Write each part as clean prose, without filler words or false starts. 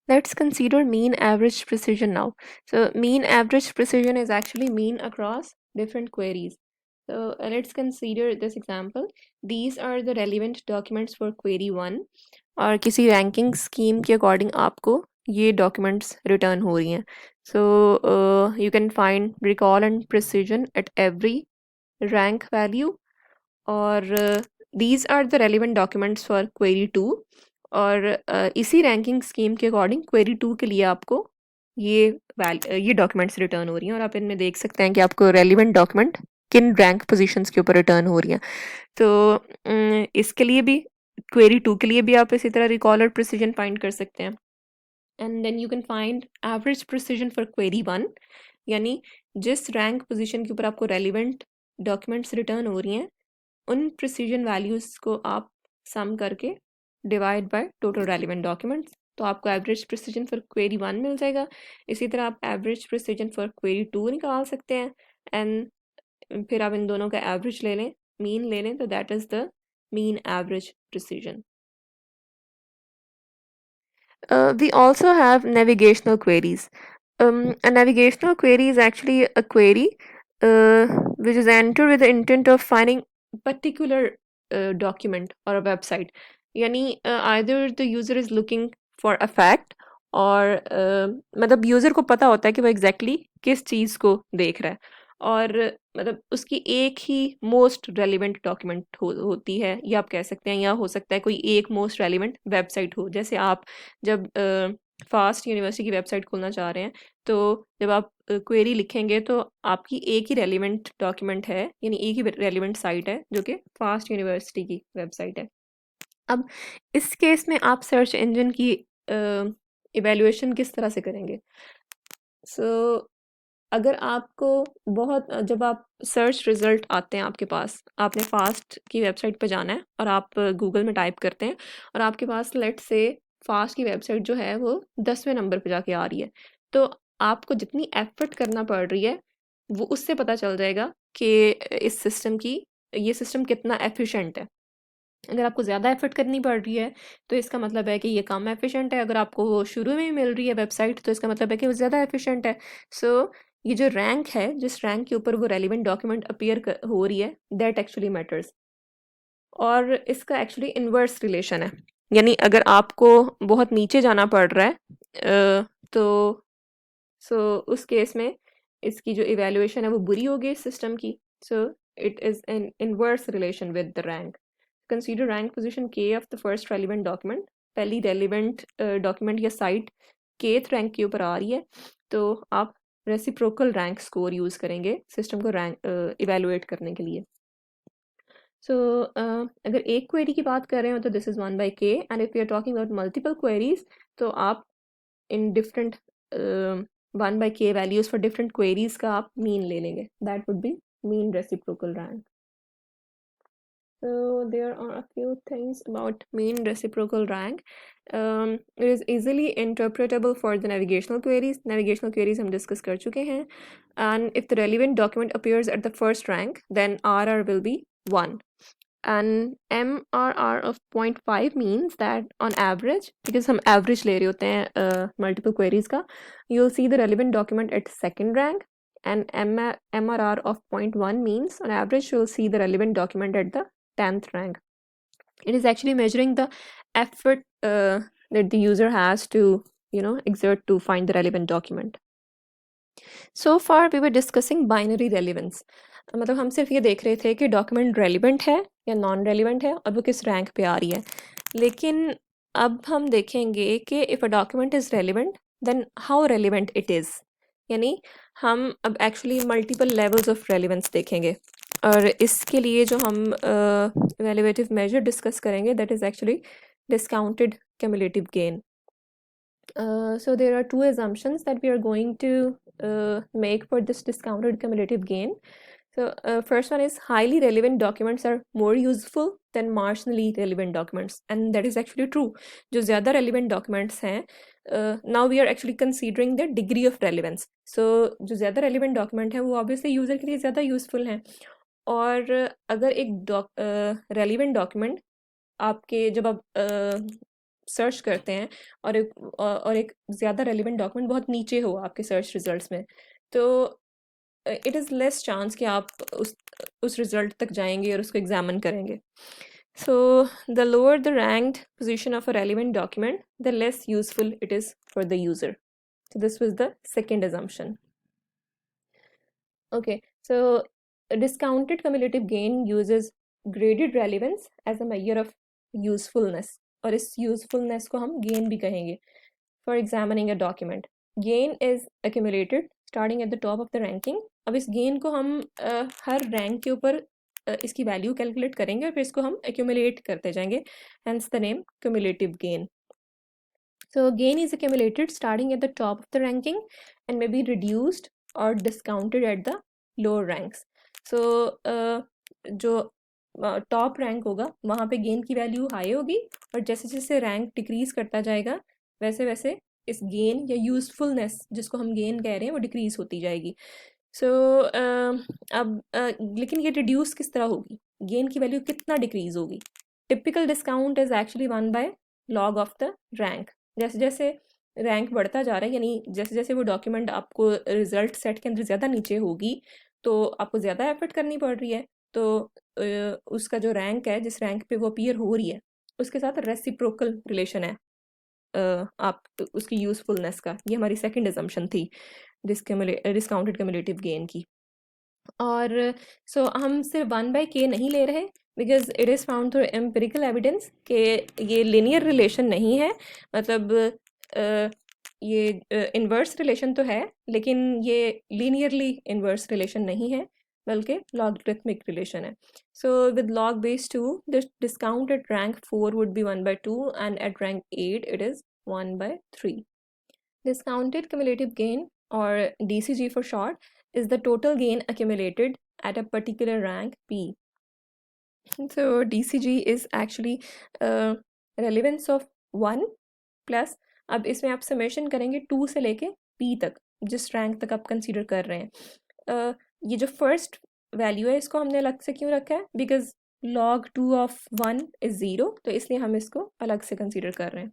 Let's consider mean average precision now. So mean average precision is actually mean across different queries. So let's consider this example. These are the relevant documents for query 1 और किसी ranking scheme के according आपको ये documents return हो रही हैं. So you can find recall and precision at every rank value और these are the relevant documents for query 2 और इसी रैंकिंग स्कीम के अकॉर्डिंग क्वेरी 2 के लिए आपको ये डॉक्यूमेंट्स रिटर्न हो रही हैं और आप इनमें देख सकते हैं कि आपको रेलिवेंट डॉक्यूमेंट किन रैंक पोजीशंस के ऊपर रिटर्न हो रही हैं. तो इसके लिए भी क्वेरी 2 के लिए भी आप इसी तरह रिकॉल और प्रिसिजन फाइंड कर सकते हैं. And then you can find average precision for query 1 यानी जिस रैंक पोजीशन के ऊपर आपको रेलिवेंट डॉक्यूमेंट्स रिटर्न हो रही हैं उन प्रिसीजन वैल्यूज़ को आप सम करके divide by total relevant documents तो आपको एवरेज प्रिसीजन फॉर क्वेरी 1 मिल जाएगा. इसी तरह आप एवरेज प्रिसीजन फॉर क्वेरी 2 निकाल सकते हैं एंड फिर आप इन दोनों का एवरेज ले लें, मीन ले लें, तो that is the mean average precision. We also have navigational queries. A navigational query is actually a query which is entered with the intent of finding particular document or a website. यानी either the user is looking for a fact और मतलब user को पता होता है कि वो exactly किस चीज़ को देख रहा है और मतलब उसकी एक ही मोस्ट रेलिवेंट डॉक्यूमेंट होती है या आप कह सकते हैं या हो सकता है कोई एक मोस्ट रेलिवेंट वेबसाइट हो. जैसे आप जब फास्ट यूनिवर्सिटी की वेबसाइट खोलना चाह रहे हैं तो जब आप क्वेरी लिखेंगे तो आपकी एक ही रेलिवेंट डॉक्यूमेंट है यानी एक ही रेलिवेंट साइट है जो कि फास्ट यूनिवर्सिटी की वेबसाइट है. अब इस केस में आप सर्च इंजन की इवैल्यूएशन किस तरह से करेंगे? सो अगर आपको बहुत जब आप सर्च रिजल्ट आते हैं आपके पास, आपने फास्ट की वेबसाइट पे जाना है और आप गूगल में टाइप करते हैं और आपके पास लेट्स से फास्ट की वेबसाइट जो है वो 10वें नंबर पे जाके आ रही है. तो आपको जितनी एफर्ट करना पड़ रही है वो उससे पता चल जाएगा कि इस सिस्टम की ये सिस्टम कितना एफिशिएंट है. अगर आपको ज़्यादा एफर्ट करनी पड़ रही है तो इसका मतलब है कि ये कम एफिशिएंट है. अगर आपको वो शुरू में ही मिल रही है वेबसाइट तो इसका मतलब है कि वो ज़्यादा एफिशिएंट है. सो ये जो रैंक है जिस रैंक के ऊपर वो रेलिवेंट डॉक्यूमेंट अपीयर हो रही है दैट एक्चुअली मैटर्स. और इसका एक्चुअली इन्वर्स रिलेशन है यानी अगर आपको बहुत नीचे जाना पड़ रहा है तो सो उस केस में इसकी जो इवैल्यूएशन है वो बुरी होगी इस सिस्टम की. So it is an inverse relation with the rank. Consider rank position K of the first relevant document. पहली relevant document या site kth rank के ऊपर आ रही है तो आप reciprocal rank score use करेंगे सिस्टम को rank evaluate करने के लिए. So अगर एक query की बात कर रहे हो तो this is 1 by K and if we are talking about multiple queries तो आप in different 1 by K values for different queries का आप mean ले लेंगे. That would be mean reciprocal rank. So there are a few things about mean reciprocal rank. It is easily interpretable for the navigational queries. Navigational queries हम discuss कर चुके हैं. And if the relevant document appears at the first rank, then RR will be 1. And MRR of 0.5 means that on average, because हम average ले रहे होते हैं multiple queries का, you'll see the relevant document at second rank. And MRR of 0.1 means on average you'll see the relevant document at the 10th rank. It is actually measuring the effort that the user has to exert to find the relevant document. So far we were discussing binary relevance. मतलब हम सिर्फ ये देख रहे थे कि document relevant है या नॉन रेलिवेंट है और वो किस रैंक पे आ रही है. लेकिन अब हम देखेंगे कि if a document is relevant then how relevant it is. यानी हम अब actually multiple levels of relevance देखेंगे और इसके लिए जो हम इवैल्यूएटिव मेजर डिस्कस करेंगे that is actually discounted cumulative gain. So there are two assumptions that we are going to make for this discounted cumulative gain. So first one is highly relevant documents are more useful than marginally relevant documents, and that is actually true. जो ज़्यादा relevant documents हैं, now we are actually considering the degree of relevance. So जो ज़्यादा relevant document है वो obviously user के लिए ज़्यादा useful हैं. और अगर एक relevant document आपके जब आप सर्च करते हैं और एक ज़्यादा रेलिवेंट डॉक्यूमेंट बहुत नीचे हो आपके सर्च रिजल्ट्स में, तो इट इज़ लेस चांस कि आप उस रिजल्ट तक जाएंगे और उसको एग्जामिन करेंगे. So the lower the ranked position of a relevant document, the less useful it is for the user. So this was the second assumption. Okay, so a discounted cumulative gain uses graded relevance as a measure of usefulness. और इस usefulness को हम gain भी कहेंगे. For examining a document, gain is accumulated starting at the top of the ranking. अब इस gain को हम हर rank के ऊपर इसकी value calculate करेंगे और फिर इसको हम accumulate करते जाएंगे. Hence the name cumulative gain. So gain is accumulated starting at the top of the ranking and may be reduced or discounted at the lower ranks. So जो टॉप रैंक होगा वहाँ पे गेन की value high होगी, और जैसे जैसे rank decrease करता जाएगा वैसे वैसे इस गेन या यूजफुलनेस जिसको हम गेन कह रहे हैं वो डिक्रीज होती जाएगी. सो अब लेकिन ये रिड्यूस किस तरह होगी, गेन की वैल्यू कितना डिक्रीज होगी. Typical discount is actually one by log of the rank. जैसे जैसे रैंक बढ़ता जा रहा है, यानी जैसे जैसे वो डॉक्यूमेंट आपको रिजल्ट सेट के अंदर ज़्यादा नीचे होगी तो आपको ज़्यादा एफर्ट करनी पड़ रही है, तो उसका जो रैंक है, जिस रैंक पे वो अपीयर हो रही है, उसके साथ रेसिप्रोकल रिलेशन है आप उसकी यूजफुलनेस का. ये हमारी सेकंड असम्पशन थी डिस्काउंटेड क्यूमुलेटिव गेन की. और सो हम सिर्फ 1/k नहीं ले रहे, because it is found through empirical evidence कि ये लिनियर रिलेशन नहीं है. मतलब ये इन्वर्स रिलेशन तो है, लेकिन ये लीनियरली इन्वर्स रिलेशन नहीं है, बल्कि लॉगरिथमिक रिलेशन है. So with log base 2, the discount at rank 4 would be 1/2 and at rank 8 it is 1/3. Discounted cumulative gain, or DCG for short, is the total gain accumulated at a particular rank P. So DCG is actually relevance of 1 plus, अब इसमें आप summation करेंगे 2 से लेके P तक, जिस rank तक आप कंसीडर कर रहे हैं. ये जो फर्स्ट वैल्यू है इसको हमने अलग से क्यों रखा है, बिकॉज log 2 of 1 is 0, तो इसलिए हम इसको अलग से कंसीडर कर रहे हैं.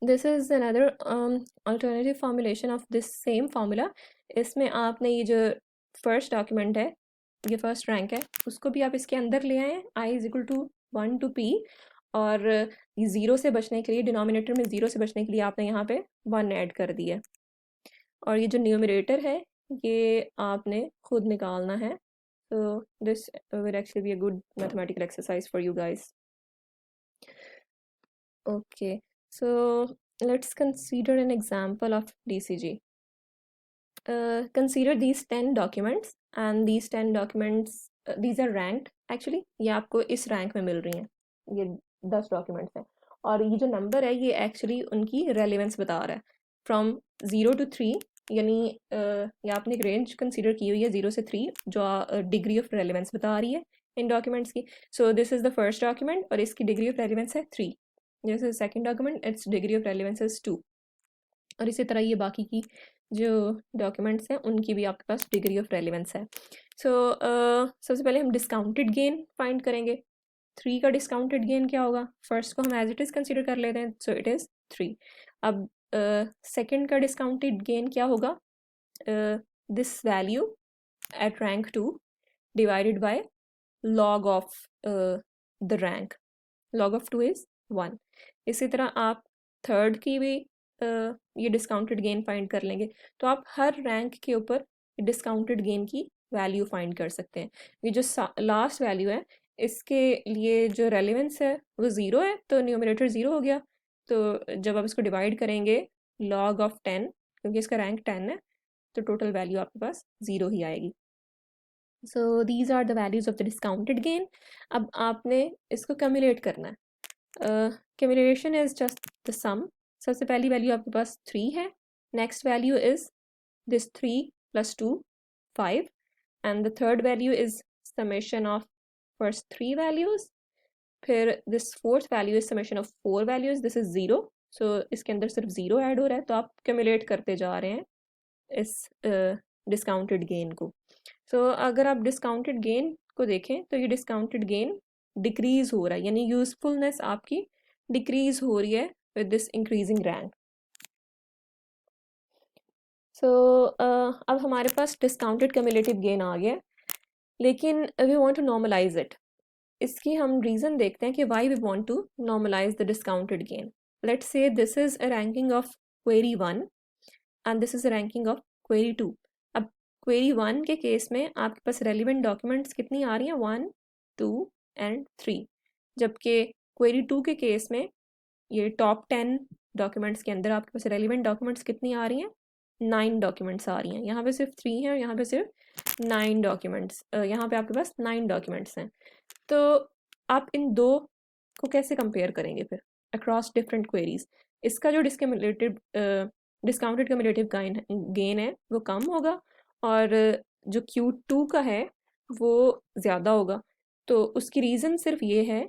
This is another alternative formulation of this same formula. इसमें आपने ये जो फर्स्ट डॉक्यूमेंट है, ये फर्स्ट रैंक है, उसको भी आप इसके अंदर ले आए, I is equal to 1 to P, और ये ज़ीरो से बचने के लिए, डिनोमिनेटर में ज़ीरो से बचने के लिए आपने यहाँ पे 1 ऐड कर दिया. और ये जो न्यूमरेटर है ये आपने खुद निकालना है. So this will actually be a good mathematical exercise for you guys. Okay, so let's consider an example of DCG. Consider these 10 documents, and these 10 documents, these are ranked actually. ये आपको इस rank में मिल रही हैं, ये 10 documents हैं, और ये जो नंबर है ये एक्चुअली उनकी रेलिवेंस बता रहा है फ्रॉम 0 to 3, यानी ये आपने एक रेंज कंसीडर की हुई है 0 से 3, जो डिग्री ऑफ रेलिवेंस बता रही है इन डॉक्यूमेंट्स की. So this is the first document और इसकी डिग्री ऑफ रेलिवेंस है 3. This is second document, it's degree of relevance is 2. और इसी तरह ये बाकी की जो डॉक्यूमेंट्स हैं उनकी भी आपके पास डिग्री ऑफ रेलिवेंस है. सो सबसे पहले हम डिस्काउंटेड गेन फाइंड करेंगे. 3 का डिस्काउंटेड गेन क्या होगा, फर्स्ट को हम एज इट इज़ कंसिडर कर लेते हैं, सो इट इज़ 3. अब सेकंड का डिस्काउंटेड गेन क्या होगा, this value at rank 2 divided by log of the rank. log of 2 is 1. इसी तरह आप थर्ड की भी ये डिस्काउंटेड गेन फाइंड कर लेंगे, तो आप हर रैंक के ऊपर डिस्काउंटेड गेन की वैल्यू फाइंड कर सकते हैं. ये जो लास्ट वैल्यू है इसके लिए जो रेलिवेंस है वो 0 है, तो न्यूमरेटर 0 हो गया. तो जब आप इसको डिवाइड करेंगे log ऑफ 10, क्योंकि इसका रैंक 10 है, तो टोटल वैल्यू आपके पास 0 ही आएगी. So these are the values of the discounted gain. अब आपने इसको कम्युलेट करना है. Cumulation is just the sum. सबसे पहली वैल्यू आपके पास 3 है, next value is this 3 + 2 5, and the third value is summation of first 3 values. फिर this fourth value is summation of 4 values, this is 0. So इसके अंदर सिर्फ 0 ऐड हो रहा है, तो आप कम्युलेट करते जा रहे हैं इस डिस्काउंटेड गेन को. सो अगर आप डिस्काउंटेड गेन को देखें तो ये डिस्काउंटेड गेन डिक्रीज हो रहा है, यानी यूजफुलनेस आपकी डिक्रीज हो रही है with this increasing rank. So अब हमारे पास डिस्काउंटेड कम्युलेटिव गेन आ गया, लेकिन we want to normalize it. इसकी हम रीज़न देखते हैं कि why we want to normalize the discounted gain. Let's say this is a ranking of query 1 and this is a ranking of query 2। अब query 1 के केस में आपके पास relevant documents कितनी आ रही हैं, 1 2 एंड 3, जबकि क्वेरी 2 के केस में ये टॉप 10 डॉक्यूमेंट्स के अंदर आपके पास रेलिवेंट डॉक्यूमेंट्स कितनी आ रही हैं, 9 डॉक्यूमेंट्स आ रही हैं। यहाँ पे सिर्फ 3 हैं और यहाँ पे सिर्फ 9 डॉक्यूमेंट्स, यहाँ पे आपके पास 9 डॉक्यूमेंट्स हैं। तो आप इन दो को कैसे कंपेयर करेंगे फिर अक्रॉस डिफरेंट क्वेरीज? इसका जो डिस्काउंटेड कम्युलेटिव गेन है वो कम होगा, और जो Q2 का है वो ज़्यादा होगा। तो उसकी रीज़न सिर्फ ये है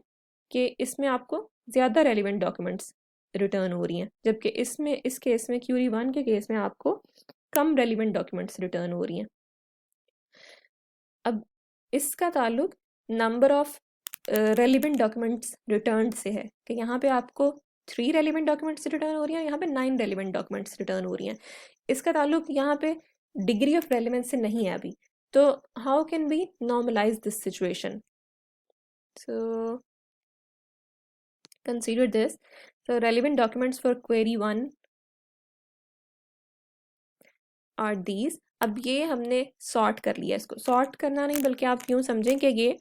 कि इसमें आपको ज़्यादा रेलिवेंट डॉक्यूमेंट्स रिटर्न हो रही हैं, जबकि इस केस में Q1 के केस में आपको कम रेलिवेंट डॉक्यूमेंट्स रिटर्न हो रही हैं। अब इसका ताल्लुक number of relevant documents return से है कि यहाँ पे आपको 3 रेलिवेंट डॉक्यूमेंट्स रिटर्न हो रही हैं, यहाँ पे 9 रेलिवेंट डॉक्यूमेंट्स रिटर्न हो रही हैं। इसका ताल्लुक यहाँ पे डिग्री ऑफ रेलिवेंस से नहीं है अभी। तो how can we normalize this situation? So consider this. So relevant documents for query 1 are these। अब ये हमने सॉर्ट कर लिया, इसको सॉर्ट करना नहीं बल्कि आप यूँ समझें कि ये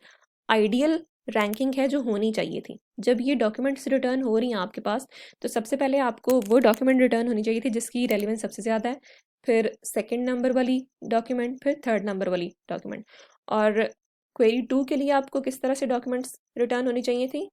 आइडियल रैंकिंग है जो होनी चाहिए थी। जब ये डॉक्यूमेंट्स रिटर्न हो रही हैं आपके पास, तो सबसे पहले आपको वो डॉक्यूमेंट रिटर्न होनी चाहिए थी जिसकी रेलिवेंस सबसे ज़्यादा है, फिर सेकंड नंबर वाली डॉक्यूमेंट, फिर थर्ड नंबर वाली डॉक्यूमेंट। और क्वेरी 2 के लिए आपको किस तरह से डॉक्यूमेंट्स रिटर्न होनी चाहिए थी?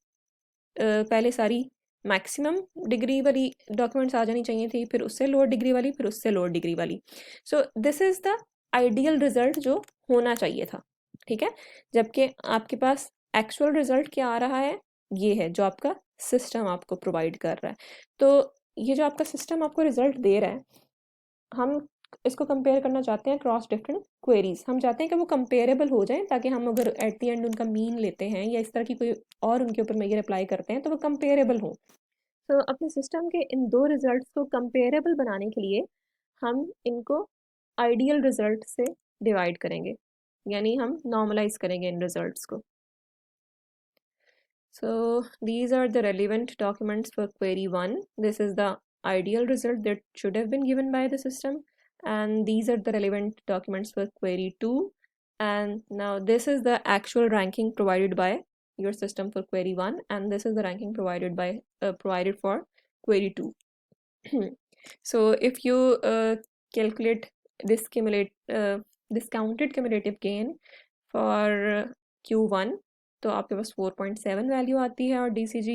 पहले सारी मैक्सिमम डिग्री वाली डॉक्यूमेंट्स आ जानी चाहिए थी, फिर उससे लोअर डिग्री वाली, फिर उससे लोअर डिग्री वाली। So this is the ideal result जो होना चाहिए था, ठीक है। जबकि आपके पास एक्चुअल रिजल्ट क्या आ रहा है, ये है जो आपका सिस्टम आपको प्रोवाइड कर रहा है। तो ये जो आपका सिस्टम आपको रिजल्ट दे रहा है, हम इसको कंपेयर करना चाहते हैं क्रॉस डिफरेंट क्वेरीज। हम चाहते हैं कि वो कंपेरेबल हो जाए, ताकि हम अगर एट द एंड उनका मीन लेते हैं या इस तरह की कोई और उनके ऊपर मेजर अप्लाई करते हैं तो वो कंपेरेबल हो। तो अपने सिस्टम के इन दो रिजल्ट्स को कंपेरेबल बनाने के लिए हम इनको आइडियल रिजल्ट से डिवाइड करेंगे, यानी हम नॉर्मलाइज करेंगे इन रिजल्ट्स को। So these are the relevant documents for query 1. This is the ideal result that should have been given by the system. And these are the relevant documents for query 2. And now this is the actual ranking provided by your system for query 1. And this is the ranking provided for query 2. So if you calculate this discounted cumulative gain for Q1, तो आपके पास 4.7 value आती है, और DCG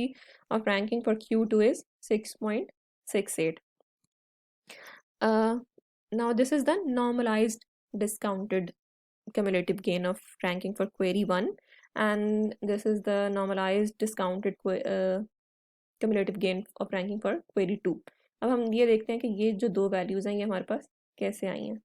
of ranking for Q2 is 6.68। now this is the normalized discounted cumulative gain of ranking for query 1, and this is the normalized discounted cumulative gain of ranking for query 2। अब हम ये देखते हैं कि ये जो दो वैल्यूज़ हैं ये हमारे पास कैसे आई हैं।